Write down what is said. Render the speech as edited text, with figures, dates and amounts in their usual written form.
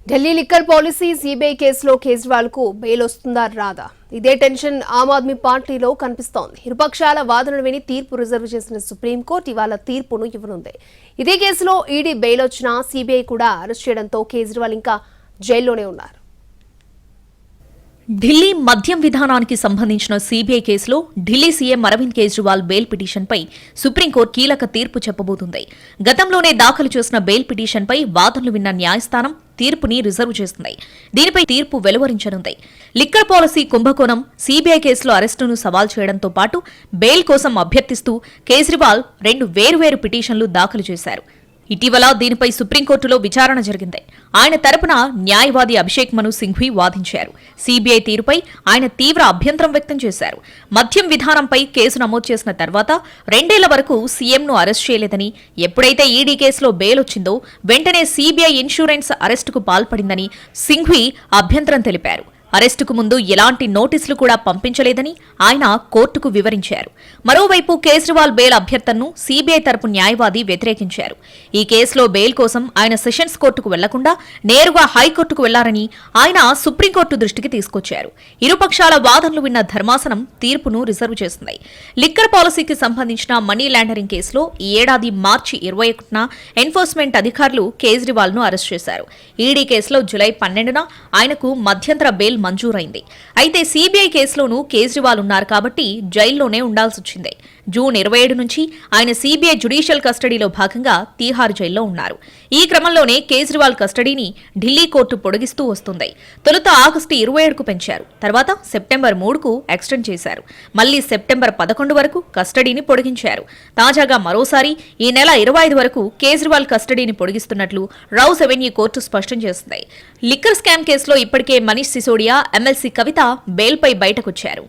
Delhi liquor policy CBI కేసులో కేజ్రీవాల్ కు bail వస్తుందా రాదా ఇదే టెన్షన్ ఆమ్ ఆద్మీ పార్టీలో కనిపిస్తోంది. ఇరుపక్షాల వాదనలు విని తీర్పు రిజర్వ్ చేసిన సుప్రీంకోర్టు ఇవాళ తీర్పును ఇవ్వనుంది. ఇదే కేసులో ఈడీ బెయిల్ వచ్చినా సిబిఐ కూడా అరెస్ట్ చేయడంతో కేజ్రీవాల్ ఇంకా జైల్లోనే ఉన్నారు. ఢిల్లీ మద్యం విధానానికి సంబంధించిన సిబిఐ కేసులో ఢిల్లీ సీఎం అరవింద్ కేజ్రీవాల్ బెయిల్ పిటిషన్పై సుప్రీంకోర్టు కీలక తీర్పు చెప్పబోతుంది. గతంలోనే దాఖలు చేసిన బెయిల్ పిటిషన్పై వాదనలు విన్న న్యాయస్థానం తీర్పుని రిజర్వ్ చేస్తుంది. దీనిపై తీర్పు వెలువరించనుంది. లిక్కర్ పాలసీ కుంభకోణం సిబిఐ కేసులో అరెస్టును సవాల్ చేయడంతో పాటు బెయిల్ కోసం అభ్యర్థిస్తూ కేజ్రీవాల్ 2 వేర్వేరు పిటిషన్లు దాఖలు చేశారు. ఇటీవల దీనిపై సుప్రీంకోర్టులో విచారణ జరిగింది. ఆయన తరపున న్యాయవాది అభిషేక్ మను సింఘ్వి వాదించారు. సిబిఐ తీరుపై ఆయన తీవ్ర అభ్యంతరం వ్యక్తం చేశారు. మద్యం విధానంపై కేసు నమోదు చేసిన తర్వాత 2 ఏళ్ల వరకు సీఎంను అరెస్ట్ చేయలేదని, ఎప్పుడైతే ఈడీ కేసులో బెయిల్ వచ్చిందో వెంటనే సిబిఐ ఇన్సూరెన్స్ అరెస్టుకు పాల్పడిందని సింఘ్వి అభ్యంతరం తెలిపారు. అరెస్టుకు ముందు ఎలాంటి నోటీసులు కూడా పంపించలేదని ఆయన కోర్టుకు వివరించారు. మరోవైపు కేజ్రీవాల్ బెయిల్ అభ్యర్థనను సిబిఐ తరపు న్యాయవాది వ్యతిరేకించారు. ఈ కేసులో బెయిల్ కోసం ఆయన సెషన్స్ కోర్టుకు వెళ్లకుండా నేరుగా హైకోర్టుకు వెళ్లారని ఆయన సుప్రీంకోర్టు దృష్టికి తీసుకొచ్చారు. ఇరుపక్షాల వాదనలు విన్న ధర్మాసనం తీర్పును రిజర్వ్ చేసింది. లిక్కర్ పాలసీకి సంబంధించిన మనీ లాండరింగ్ కేసులో ఈ ఏడాది మార్చి 21న ఎన్ఫోర్స్మెంట్ అధికారులు కేజ్రీవాల్ ను అరెస్ట్ చేశారు. ఈడీ కేసులో జులై 12న ఆయనకు మధ్యంతర బెయిల్ మంజూరైంది. అయితే సిబిఐ కేసులోనూ కేజ్రీవాల్ ఉన్నారు కాబట్టి జైల్లోనే ఉండాల్సొచ్చింది. జూన్ 27 నుంచి ఆయన సిబిఐ జ్యుడిషియల్ కస్టడీలో భాగంగా తీహార్ జైల్లో ఉన్నారు. ఈ క్రమంలోనే కేజ్రీవాల్ కస్టడీని ఢిల్లీ కోర్టు పొడిగిస్తూ వస్తుంది. తొలుత ఆగస్టు 27కు పెంచారు. తర్వాత సెప్టెంబర్ 3కు ఎక్స్టెండ్ చేశారు. మళ్లీ సెప్టెంబర్ 11 వరకు కస్టడీని పొడిగించారు. తాజాగా మరోసారి ఈ నెల 25 వరకు కేజ్రీవాల్ కస్టడీని పొడిగిస్తున్నట్లు రౌస్ అవెన్యూ కోర్టు స్పష్టం చేసింది. లిక్కర్ స్కామ్ కేసులో ఇప్పటికే మనీష్ సిసోడియా, ఎమ్మెల్సీ కవిత బెయిల్పై బయటకొచ్చారు.